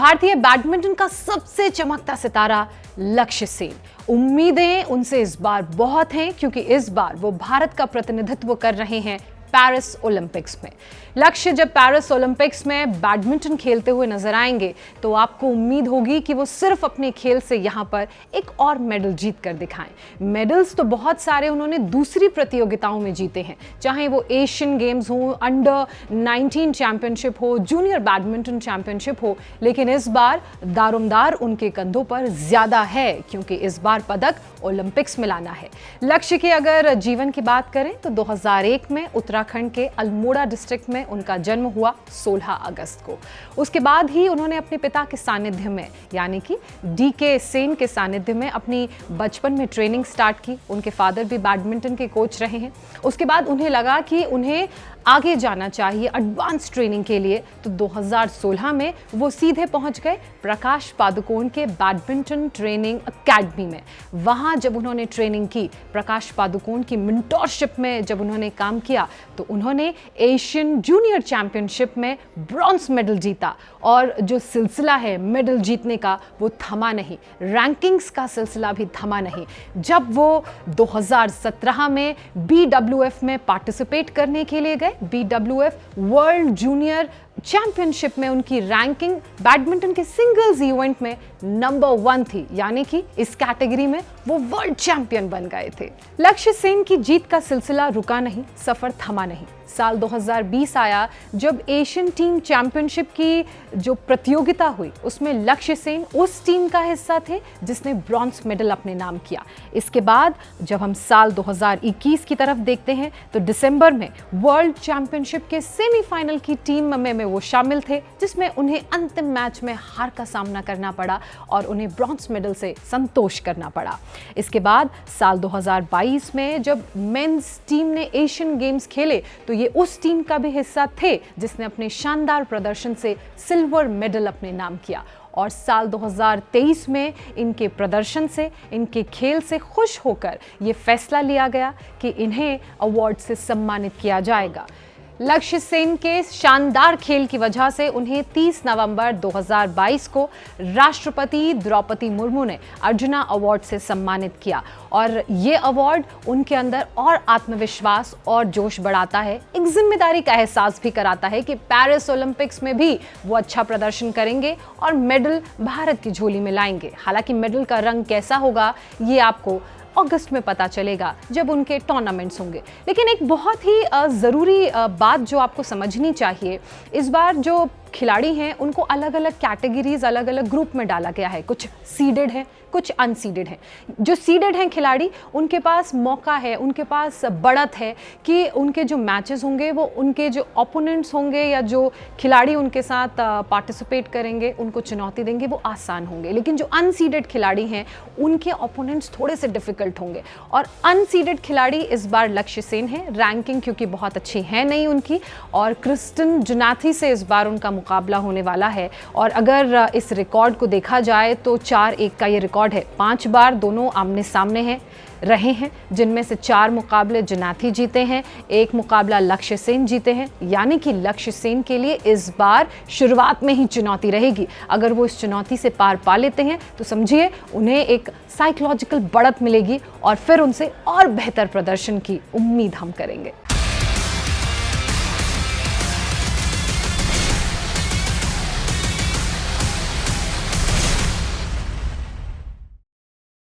भारतीय बैडमिंटन का सबसे चमकता सितारा लक्ष्य सेन। उम्मीदें उनसे इस बार बहुत हैं क्योंकि इस बार वो भारत का प्रतिनिधित्व कर रहे हैं पेरिस ओलंपिक्स में। लक्ष्य जब पेरिस ओलंपिक्स में बैडमिंटन खेलते हुए नजर आएंगे तो आपको उम्मीद होगी कि वो सिर्फ अपने खेल से यहाँ पर एक और मेडल जीत कर दिखाएं। मेडल्स तो बहुत सारे उन्होंने दूसरी प्रतियोगिताओं में जीते हैं, चाहे वो एशियन गेम्स हो, अंडर 19 चैंपियनशिप हो, जूनियर बैडमिंटन चैंपियनशिप हो, लेकिन इस बार दारोमदार उनके कंधों पर ज्यादा है क्योंकि इस बार पदक ओलंपिक्स में लाना है। लक्ष्य के अगर जीवन की बात करें तो 2001 में उत्तराखंड के अल्मोड़ा डिस्ट्रिक्ट में उनका जन्म हुआ 16 अगस्त को। उसके बाद ही उन्होंने अपने पिता के सानिध्य में यानी कि DK सेन के सानिध्य में अपनी बचपन में ट्रेनिंग स्टार्ट की। उनके फादर भी बैडमिंटन के कोच रहे हैं। उसके बाद उन्हें लगा कि उन्हें आगे जाना चाहिए एडवांस ट्रेनिंग के लिए, तो 2016 में वो सीधे पहुंच गए प्रकाश पादुकोण के बैडमिंटन ट्रेनिंग एकेडमी में। वहां जब उन्होंने ट्रेनिंग की, प्रकाश पादुकोण की मेंटोरशिप में जब उन्होंने काम किया तो उन्होंने एशियन जूनियर चैंपियनशिप में ब्रॉन्ज मेडल जीता। और जो सिलसिला है मेडल जीतने का वो थमा नहीं, रैंकिंग्स का सिलसिला भी थमा नहीं। जब वो 2017 में BWF में पार्टिसिपेट करने के लिए गए, BWF वर्ल्ड जूनियर चैंपियनशिप में उनकी रैंकिंग बैडमिंटन के सिंगल्स इवेंट में नंबर 1 थी, यानी कि इस कैटेगरी में वो वर्ल्ड चैंपियन बन गए थे। लक्ष्य सेन की जीत का सिलसिला रुका नहीं, सफर थमा नहीं। साल 2020 आया जब एशियन टीम चैंपियनशिप की जो प्रतियोगिता हुई उसमें लक्ष्य सेन उस टीम का हिस्सा थे जिसने ब्रॉन्ज मेडल अपने नाम किया। इसके बाद जब हम साल 2021 की तरफ देखते हैं तो दिसंबर में वर्ल्ड चैंपियनशिप के सेमीफाइनल की टीम में वो शामिल थे जिसमें उन्हें अंतिम मैच में हार का सामना करना पड़ा और उन्हें ब्रॉन्ज मेडल से संतोष करना पड़ा। इसके बाद साल 2022 में जब मेंस टीम ने एशियन गेम्स खेले तो ये उस टीम का भी हिस्सा थे जिसने अपने शानदार प्रदर्शन से सिल्वर मेडल अपने नाम किया। और साल 2023 में इनके प्रदर्शन से, इनके खेल से खुश होकर ये फैसला लिया गया कि इन्हें अवार्ड से सम्मानित किया जाएगा। लक्ष्य सेन के शानदार खेल की वजह से उन्हें 30 नवंबर 2022 को राष्ट्रपति द्रौपदी मुर्मू ने अर्जुना अवार्ड से सम्मानित किया। और ये अवार्ड उनके अंदर और आत्मविश्वास और जोश बढ़ाता है, एक जिम्मेदारी का एहसास भी कराता है कि पेरिस ओलंपिक्स में भी वो अच्छा प्रदर्शन करेंगे और मेडल भारत की झोली में लाएंगे। हालांकि मेडल का रंग कैसा होगा ये आपको अगस्त में पता चलेगा जब उनके टूर्नामेंट्स होंगे। लेकिन एक बहुत ही ज़रूरी बात जो आपको समझनी चाहिए, इस बार जो खिलाड़ी हैं उनको अलग अलग कैटेगरीज, अलग अलग ग्रुप में डाला गया है। कुछ सीडेड हैं, कुछ अनसीडेड हैं। जो सीडेड हैं खिलाड़ी, उनके पास मौका है, उनके पास बढ़त है कि उनके जो मैचेस होंगे वो उनके जो ओपोनेंट्स होंगे या जो खिलाड़ी उनके साथ पार्टिसिपेट करेंगे उनको चुनौती देंगे वो आसान होंगे। लेकिन जो अनसीडेड खिलाड़ी हैं उनके ओपोनेंट्स थोड़े से डिफिकल्ट होंगे। और अनसीडेड खिलाड़ी इस बार लक्ष्य सेन है। रैंकिंग क्योंकि बहुत अच्छी है नहीं उनकी, और क्रिस्टन जुनाथी से इस बार उनका मुकाबला होने वाला है। और अगर इस रिकॉर्ड को देखा जाए तो 4-1 का ये रिकॉर्ड है। 5 बार दोनों आमने सामने रहे हैं, जिनमें से 4 मुकाबले जुनाथी जीते हैं, 1 मुकाबला लक्ष्य सेन जीते हैं। यानी कि लक्ष्य सेन के लिए इस बार शुरुआत में ही चुनौती रहेगी। अगर वो इस चुनौती से पार पा लेते हैं तो समझिए उन्हें एक साइकोलॉजिकल बढ़त मिलेगी और फिर उनसे और बेहतर प्रदर्शन की उम्मीद हम करेंगे।